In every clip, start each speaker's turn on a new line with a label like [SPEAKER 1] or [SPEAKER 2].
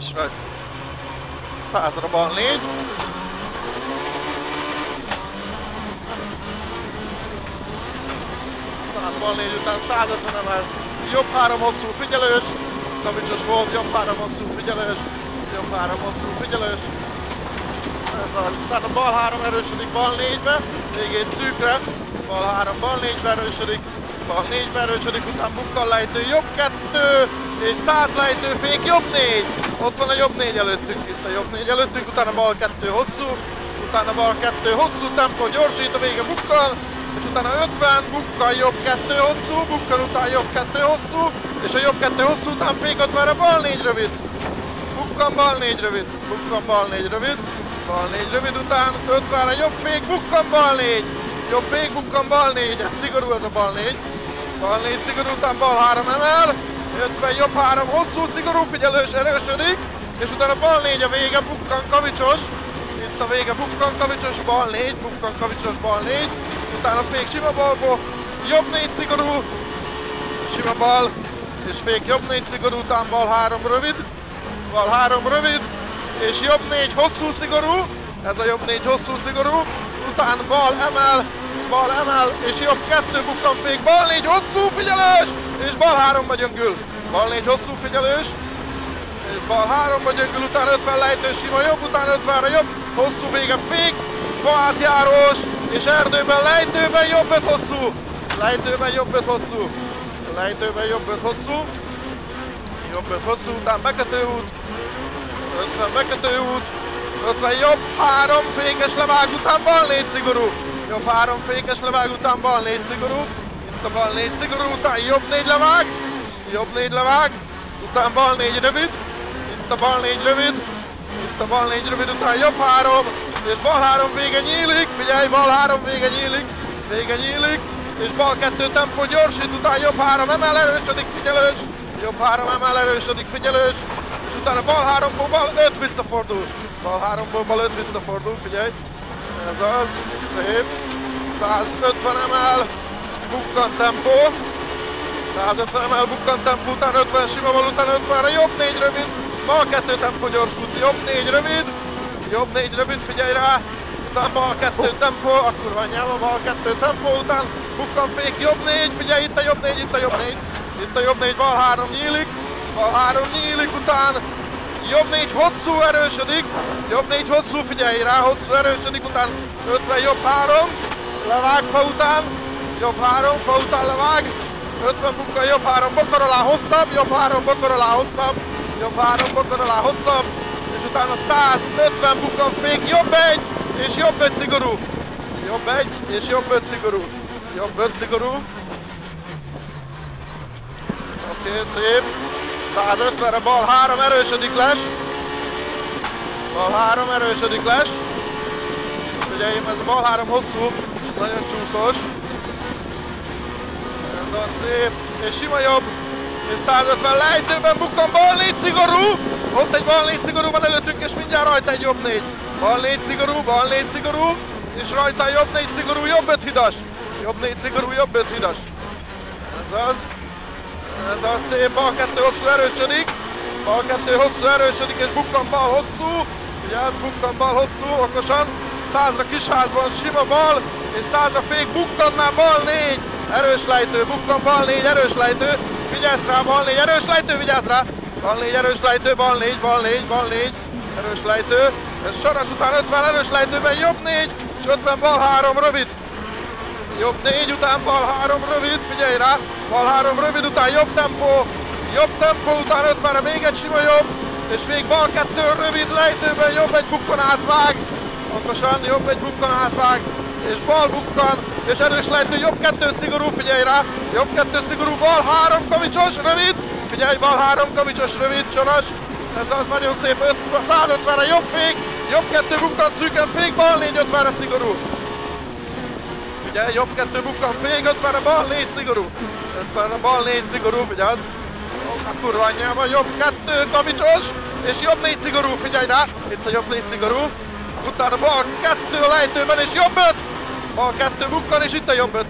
[SPEAKER 1] és rajta 100-ra bal 4. Bal 4 után 150 emel, jobb 3 hosszú figyelős, Kavicsos volt, jobb 3 hosszú figyelős, jobb 3 hosszú figyelős. Ez az, utána bal 3 erősödik bal 4-be, végén szűkre, bal 3 bal 4-be erősödik, bal 4-be erősödik, utána bukkan lejtő, jobb 2, és 100 lejtő, fék, jobb 4. Ott van a jobb 4 előttünk, itt a jobb 4 előttünk, utána bal 2 hosszú, utána bal 2 hosszú, tempó gyorsít, a vége bukkan, és utána 50, bukkan jobb 2 hosszú, bukkan után jobb 2 hosszú, és a jobb 2 hosszú után fék 50-re bal 4 rövid. Bukkan bal 4 rövid, bukkan bal 4 rövid, bal 4 rövid után 50-re jobb fék, bukkan bal 4, jobb fék, bukkan bal 4, ez szigorú ez a bal 4. Bal 4 szigorú után bal 3 emel, 50 jobb 3 hosszú, szigorú figyelős erősödik, és utána bal 4 a vége, bukkan Kavicsos, itt a vége bukkan Kavicsos, bal 4, bukkan Kavicsos, bal 4, utána fék sima balból, jobb 4 szigorú, sima bal, és fék jobb 4 szigorú, után bal 3 rövid, bal 3 rövid, és jobb 4 hosszú szigorú, ez a jobb 4 hosszú szigorú, után bal emel, és jobb 2 bukkan fék, bal 4 hosszú figyelős, és bal 3-ba gyöngül, bal 4 hosszú figyelős, és bal 3-ba gyöngül, után 50 lejtő sima jobb, után 50-re jobb, hosszú vége fék, fa átjárós, és erdőben lejtőben jobb 5 hosszú, lejtőben jobb 5 hosszú, lejtőben jobb 5 hosszú, jobb 5 hosszú, után bekötő út, 50 bekötő út, 50 jobb 3 fékes levág, után bal 4 szigorú, jobb 3 fékes levág, után bal 4 szigorú, itt a bal 4 szigorú, után jobb 4 levág, jobb 4 levág, után bal 4 rövid, itt a bal 4 rövid, itt a bal 4 rövid, után jobb 3, és bal 3 vége nyílik, figyelj, bal 3 vége nyílik, és bal 2 tempó gyorsít, után jobb 3 emel erősödik figyelős, jobb 3 emel erősödik figyelős, és utána bal 3-ból bal 5 visszafordul, bal 3-ból bal 5 visszafordul, figyelj, ez az, szép, 150 emel, bukkan tempó, 150 emel bukkan tempó, után 50 sima bal, után 50-re jobb 4 rövid, bal 2 tempó gyorsult, jobb 4 rövid, figyelj rá, után bal 2 tempó, akkor van nyelva, bal 2 tempó, után bukkan fék, jobb 4, figyelj, itt a jobb 4, itt a jobb 4, itt a jobb 4, bal 3 nyílik, után jobb 4 hosszú erősödik, jobb 4 hosszú, figyelj rá, hosszú erősödik, után 50 jobb 3, levág fa után, jobb 3, fa után levág, 50 bukkan, jobb 3, bokor alá hosszabb, jobb 3, bokor alá hosszabb, jobb 3, bokor alá hosszabb, és utána 150 bukkan fék, jobb 1, és jobb 5 szigorú, jobb 1, és jobb 5 szigorú, jobb 5 szigorú, oké, szép, 150-re bal 3 erősödik les, bal 3 erősödik les, figyeljem, ez a bal 3 hosszú, nagyon csúszós, ez a szép, és sima jobb, és 150 lejtőben bukkan, bal 4 szigorú, ott egy bal 4 szigorú van előttünk, és mindjárt rajta egy jobb 4, bal 4 szigorú, és rajta jobb 4 szigorú, jobb 5 hidas, jobb 4 szigorú, jobb 5 hidas, ez az szép, bal 2 hosszú erősödik, bal 2 hosszú erősödik, és bukkan bal hosszú, ugye ez bukkan bal hosszú, okosan, 100-ra kisházban sima bal, és 100-ra fék, bukkannál bal 4, erős lejtő, bukkan bal 4, erős lejtő, vigyázz rá, bal 4, erős lejtő, vigyázz rá, bal 4, erős lejtő, bal 4, erős lejtő, ez saras után 50 erős lejtőben jobb 4, és 50 bal 3 rövid, jobb 4 után bal 3 rövid, figyelj rá, bal 3 rövid után jobb tempó után 50-re még egy sima jobb, és még bal 2 rövid lejtőben jobb egy bukkan átvág, okosan jobb egy bukkan átvág, és bal bukkan, és erős lejtő, jobb 2 szigorú, figyelj rá, jobb 2 szigorú, bal 3 Kavicsos rövid, figyelj, bal 3 Kavicsos rövid, csoros, ez az nagyon szép, 150-re jobb fék, jobb 2 bukkan szűken fék, bal 4 50-re szigorú. Figyelj, jobb 2 bukkan fék, 50-re bal 4 szigorú. 50-re bal 4 szigorú, vigyázz. A kurva anyjában, jobb 2 Kavicsos, és jobb 4 szigorú, figyelj rá. Itt a jobb 4 szigorú. Utána bal 2 lejtőben, és jobb 5. Bal 2 bukkan, és itt a jobb 5.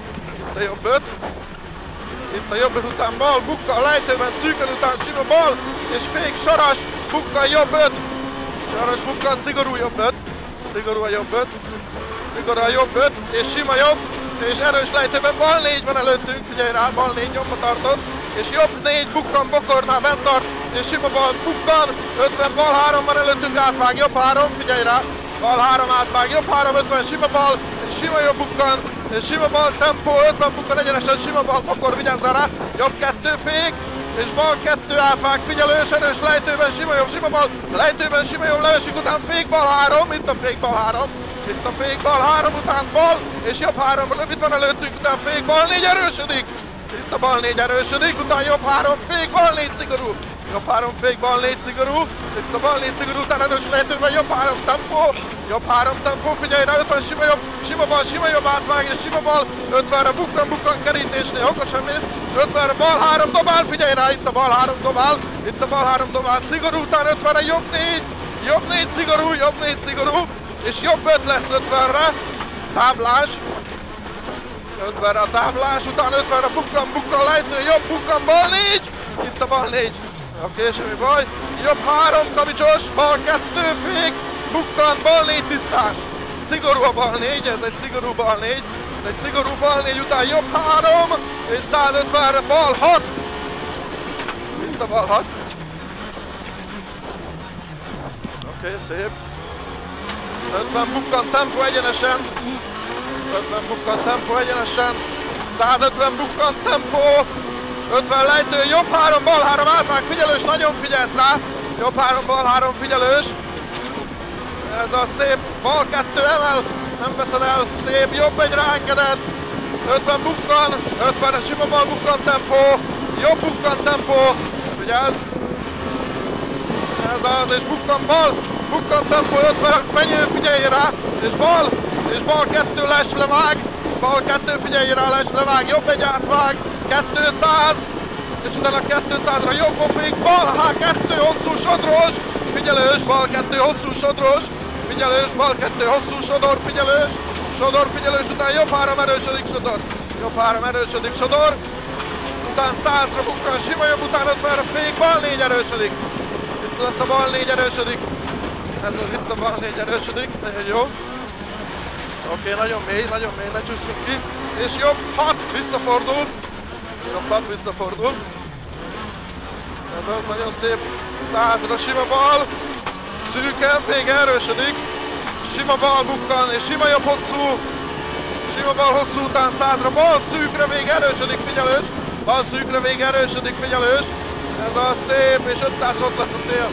[SPEAKER 1] Itt a jobb 5. Itt a jobb 5 után bal bukkan, lejtőben szűken, után sima bal, és fék saras. bukkan, jobb 5. Saras bukkan, szigorú jobb 5. Szigorú a jobb 5. Szigorú a jobb 5. És sima jobb. És erős lejtőben bal 4 van előttünk, figyelj rá, bal 4 nyomba tartott. És jobb 4 bukkan, bokornál bent tart. És sima bal bukkan, 50 bal 3 van előttünk, átvág, jobb 3, figyelj rá. Bal 3 átvág, jobb 3, 50 sima bal. És sima jobb bukkan. És sima bal tempó, 50 bukkan egyenesen, sima bal bokor, vigyázzál rá. Jobb 2 fék. És bal 2 átvág, figyelős, erős lejtőben, sima bal, lejtőben sima jobb, levesik után fék bal 3, itt a fék bal 3. Itt a fék bal 3 után bal, és jobb 3 rövid van előttünk, után fék bal 4 erősödik. Itt a bal 4 erősödik, után jobb 3 fék bal 4 szigorú. Jobb 3 fék bal 4 szigorú. Itt a bal 4 szigorú, után erős lehetőben jobb 3 tempó. Jobb 3 tempó, figyelj rá, 50 sima bal, sima jobb átvág, és sima bal 50-re bukkan kerítésnél, okosan mész. 50-re bal 3 dobál, figyelj rá, itt a bal 3 dobál. Itt a bal 3 dobál, szigorú, után 50-re jobb 4. Jobb 4 szigorú, jobb 4 szigorú. És jobb 5 lesz 50-re, táblás. 50-re a táblás, után 50-re bukkan lejtő, jobb bukkan, bal 4. Itt a bal 4. Oké, semmi baj. Jobb 3 kavicsos, bal 2 fék, bukkan, bal 4 tisztás. Szigorú a bal 4, ez egy szigorú bal 4. Ez egy szigorú bal 4, után jobb 3, és 150-re bal 6. Itt a bal 6. Oké, szép. 50 bukkan tempó egyenesen. 50 bukkan tempó egyenesen. 150 bukkan tempó. 50 lejtő, jobb 3, bal 3 átvág, figyelős, nagyon figyelsz rá. Jobb 3, bal 3 figyelős. Ez a szép, bal 2 emel, nem veszed el, szép, jobb egy ráengedett. 50 bukkan, 50 sima bal bukkan tempó. Jobb bukkan tempó, vigyázz. Ez az, és bukkan bal, bukkan tempó, 50 fenyő, figyelj rá. És bal 2 les levág. Bal 2 figyelj rá, les levág, jobb egy átvág. 200, és utána 200-ra jobb fék, bal H2 hosszú sodros, figyelős, bal 2 hosszú sodros, figyelős, bal 2 hosszú sodor, sodor figyelős, után jobb 3 erősödik sodor, jobb 3 erősödik sodor, után 100-ra bukkan, sima jobb, után 50-re fék, bal 4 erősödik, itt lesz a bal 4 erősödik, ez az itt a bal 4 erősödik, nagyon jó. Oké, nagyon mély, ne csúszunk ki, és jobb 6 visszafordul. Jobb 6 visszafordul. Ez az nagyon szép. 100-ra sima bal. Szűken, még erősödik. Sima bal bukkan, és sima jobb hosszú. Sima bal hosszú után 100-ra bal szűkre még erősödik, figyelős. Bal szűkre még erősödik, figyelős. Ez a szép, és 500-ra ott lesz a cél.